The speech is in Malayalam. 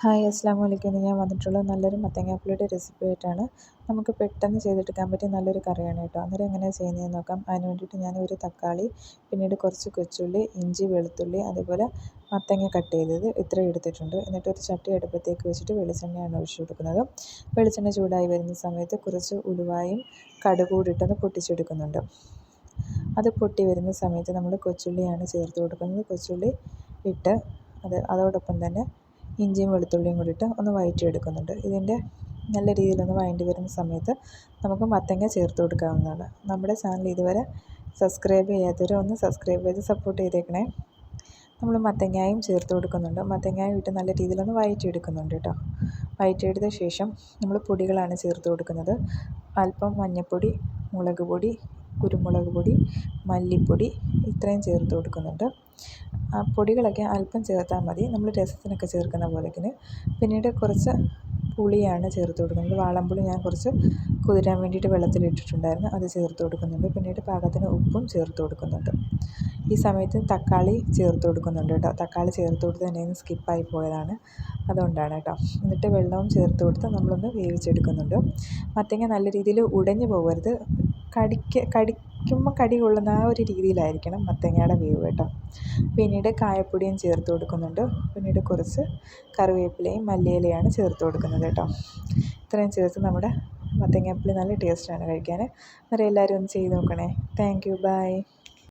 ഹായ് അസ്സലാമു അലൈക്കും. ഇന്ന് ഞാൻ വന്നിട്ടുള്ളത് നല്ലൊരു മത്തങ്ങാപ്പുളിയുടെ റെസിപ്പി ആയിട്ടാണ്. നമുക്ക് പെട്ടെന്ന് ചെയ്തെടുക്കാൻ പറ്റിയ നല്ലൊരു കറിയാണ് കേട്ടോ. അന്നേരം എങ്ങനെയാണ് ചെയ്യുന്നതെന്ന് നോക്കാം. അതിന് വേണ്ടിയിട്ട് ഞാൻ ഒരു തക്കാളി, പിന്നീട് കുറച്ച് കൊച്ചുള്ളി, ഇഞ്ചി, വെളുത്തുള്ളി, അതുപോലെ മത്തങ്ങ കട്ട് ചെയ്തത് ഇത്രയും എടുത്തിട്ടുണ്ട്. എന്നിട്ട് ഒരു ചട്ടി അടുപ്പത്തേക്ക് വെച്ചിട്ട് വെളിച്ചെണ്ണയാണ് ഒഴിച്ചു കൊടുക്കുന്നത്. വെളിച്ചെണ്ണ ചൂടായി വരുന്ന സമയത്ത് കുറച്ച് ഉലുവായും കടുകും കൂടി ഇട്ടൊന്ന് പൊട്ടിച്ചെടുക്കുന്നുണ്ട്. അത് പൊട്ടി വരുന്ന സമയത്ത് നമ്മൾ കൊച്ചുള്ളിയാണ് ചേർത്ത് കൊടുക്കുന്നത്. കൊച്ചുള്ളി ഇട്ട് അതോടൊപ്പം തന്നെ ഇഞ്ചിയും വെളുത്തുള്ളിയും കൂടി ഇട്ട് ഒന്ന് വഴറ്റിയെടുക്കുന്നുണ്ട്. ഇതിൻ്റെ നല്ല രീതിയിലൊന്ന് വഴണ്ടി വരുന്ന സമയത്ത് നമുക്ക് മത്തങ്ങ ചേർത്ത് കൊടുക്കാവുന്നതാണ്. നമ്മുടെ ചാനൽ ഇതുവരെ സബ്സ്ക്രൈബ് ചെയ്യാത്തവർ ഒന്ന് സബ്സ്ക്രൈബ് ചെയ്ത് സപ്പോർട്ട് ചെയ്തേക്കണേ. നമ്മൾ മത്തങ്ങായും ചേർത്ത് കൊടുക്കുന്നുണ്ട്. മത്തങ്ങായും ഇട്ട് നല്ല രീതിയിലൊന്ന് വഴറ്റിയെടുക്കുന്നുണ്ട് കേട്ടോ. വഴറ്റിയെടുത്ത ശേഷം നമ്മൾ പൊടികളാണ് ചേർത്ത് കൊടുക്കുന്നത്. അല്പം മഞ്ഞൾപ്പൊടി, മുളക് പൊടി, കുരുമുളക് പൊടി, മല്ലിപ്പൊടി ഇത്രയും ചേർത്ത് കൊടുക്കുന്നുണ്ട്. ആ പൊടികളൊക്കെ അല്പം ചേർത്താൽ മതി, നമ്മൾ രസത്തിനൊക്കെ ചേർക്കുന്ന പോലെയൊക്കെ. പിന്നീട് കുറച്ച് പുളിയാണ് ചേർത്ത് കൊടുക്കുന്നത്. വാളംപുളി ഞാൻ കുറച്ച് കുതിരാൻ വേണ്ടിയിട്ട് വെള്ളത്തിലിട്ടിട്ടുണ്ടായിരുന്നു, അത് ചേർത്ത് കൊടുക്കുന്നുണ്ട്. പിന്നീട് പാകത്തിന് ഉപ്പും ചേർത്ത് കൊടുക്കുന്നുണ്ട്. ഈ സമയത്ത് തക്കാളി ചേർത്ത് കൊടുക്കുന്നുണ്ട് കേട്ടോ. തക്കാളി ചേർത്ത് കൊടുത്ത് തന്നെ സ്കിപ്പായി പോയതാണ്, അതുകൊണ്ടാണ് കേട്ടോ. എന്നിട്ട് വെള്ളവും ചേർത്ത് കൊടുത്ത് നമ്മളൊന്ന് വേവിച്ചെടുക്കുന്നുണ്ട്. മത്തങ്ങ നല്ല രീതിയിൽ ഉടഞ്ഞു പോകരുത്, കടിക്കുമ്പോൾ കടി കൊള്ളുന്ന ആ ഒരു രീതിയിലായിരിക്കണം മത്തങ്ങയുടെ വേവ് കേട്ടോ. പിന്നീട് കായപ്പൊടിയും ചേർത്ത് കൊടുക്കുന്നുണ്ട്. പിന്നീട് കുറച്ച് കറിവേപ്പിലയും മല്ലിയിലയാണ് ചേർത്ത് കൊടുക്കുന്നത് കേട്ടോ. ഇത്രയും ചേർത്ത് നമ്മുടെ മത്തങ്ങാപ്പുളി നല്ല ടേസ്റ്റാണ് കഴിക്കാൻ. അന്നേരം എല്ലാവരും ഒന്ന് ചെയ്ത് നോക്കണേ. Thank you, by.